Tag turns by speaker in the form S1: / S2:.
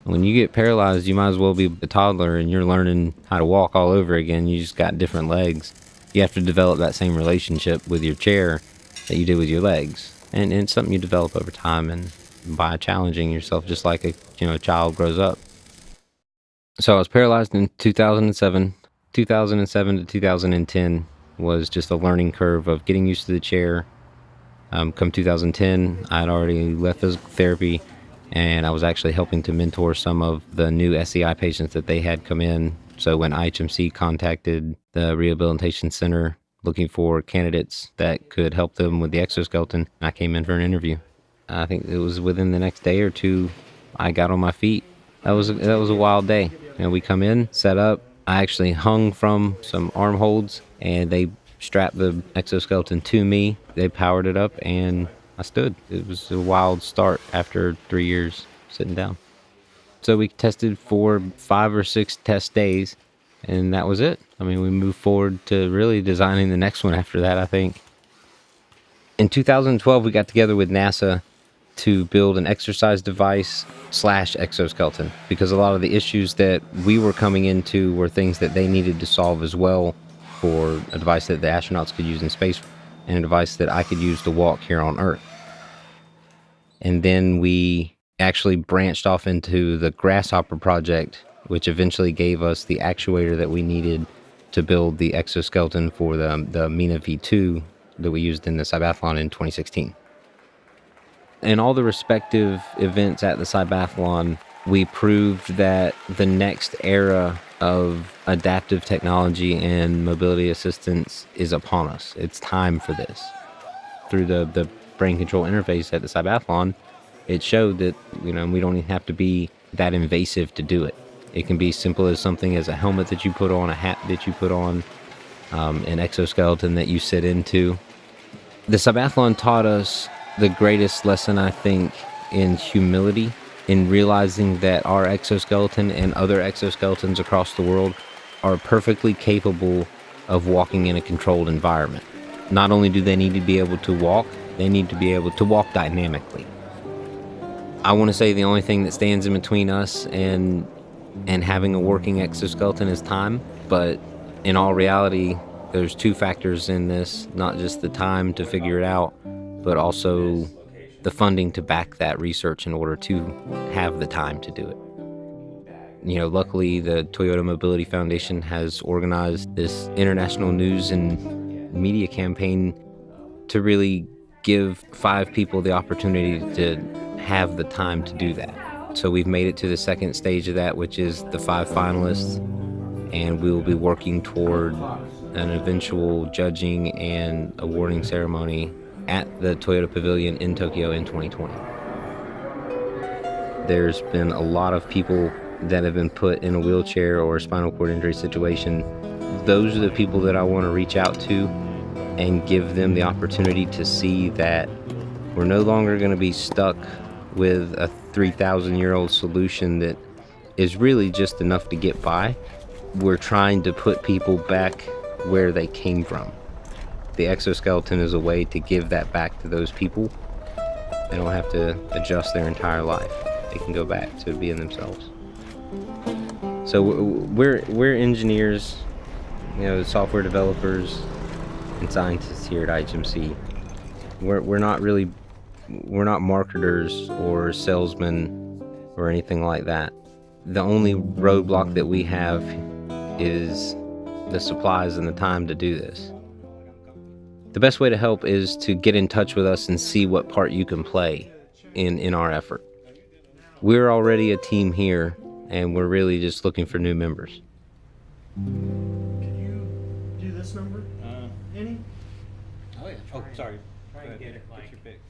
S1: When you get paralyzed, you might as well be a toddler and you're learning how to walk all over again. You just got different legs. You have to develop that same relationship with your chair that you did with your legs. And it's something you develop over time and by challenging yourself, just like a child grows up. So I was paralyzed in 2007. 2007 to 2010 was just a learning curve of getting used to the chair. Come 2010, I had already left physical therapy, and I was actually helping to mentor some of the new SCI patients that they had come in. So when IHMC contacted the Rehabilitation Center looking for candidates that could help them with the exoskeleton, I came in for an interview. I think it was within the next day or two, I got on my feet. That was a wild day. We come in, set up. I actually hung from some arm holds, and they strapped the exoskeleton to me. They powered it up, and I stood. It was a wild start after 3 years sitting down. So we tested for 5 or 6 test days, and that was it. We moved forward to really designing the next one after that, I think. In 2012, we got together with NASA to build an exercise device / exoskeleton, because a lot of the issues that we were coming into were things that they needed to solve as well, for a device that the astronauts could use in space and a device that I could use to walk here on Earth. And then we actually branched off into the Grasshopper project, which eventually gave us the actuator that we needed to build the exoskeleton for the Mina V2 that we used in the Cybathlon in 2016. In all the respective events at the Cybathlon, we proved that the next era of adaptive technology and mobility assistance is upon us. It's time for this. Through the brain control interface at the Cybathlon, it showed that we don't even have to be that invasive to do it. It can be simple as something as a helmet that you put on, a hat that you put on, an exoskeleton that you sit into. The Cybathlon taught us the greatest lesson, I think, in humility, in realizing that our exoskeleton and other exoskeletons across the world are perfectly capable of walking in a controlled environment. Not only do they need to be able to walk, they need to be able to walk dynamically. I want to say the only thing that stands in between us and having a working exoskeleton is time, but in all reality, there's 2 factors in this, not just the time to figure it out, but also the funding to back that research in order to have the time to do it. Luckily, the Toyota Mobility Foundation has organized this international news and media campaign to really give 5 people the opportunity to have the time to do that. So we've made it to the second stage of that, which is the 5 finalists, and we will be working toward an eventual judging and awarding ceremony at the Toyota Pavilion in Tokyo in 2020. There's been a lot of people that have been put in a wheelchair or a spinal cord injury situation. Those are the people that I want to reach out to and give them the opportunity to see that we're no longer going to be stuck with a 3,000-year-old solution that is really just enough to get by. We're trying to put people back where they came from. The exoskeleton is a way to give that back to those people. They don't have to adjust their entire life. They can go back to being themselves. So we're engineers, software developers and scientists here at IHMC. We're not marketers or salesmen or anything like that. The only roadblock that we have is the supplies and the time to do this. The best way to help is to get in touch with us and see what part you can play in our effort. We're already a team here, and we're really just looking for new members.
S2: Could you do this number? Any?
S3: Oh, yeah. Oh, sorry.
S2: Try and get it like
S3: What's your pick?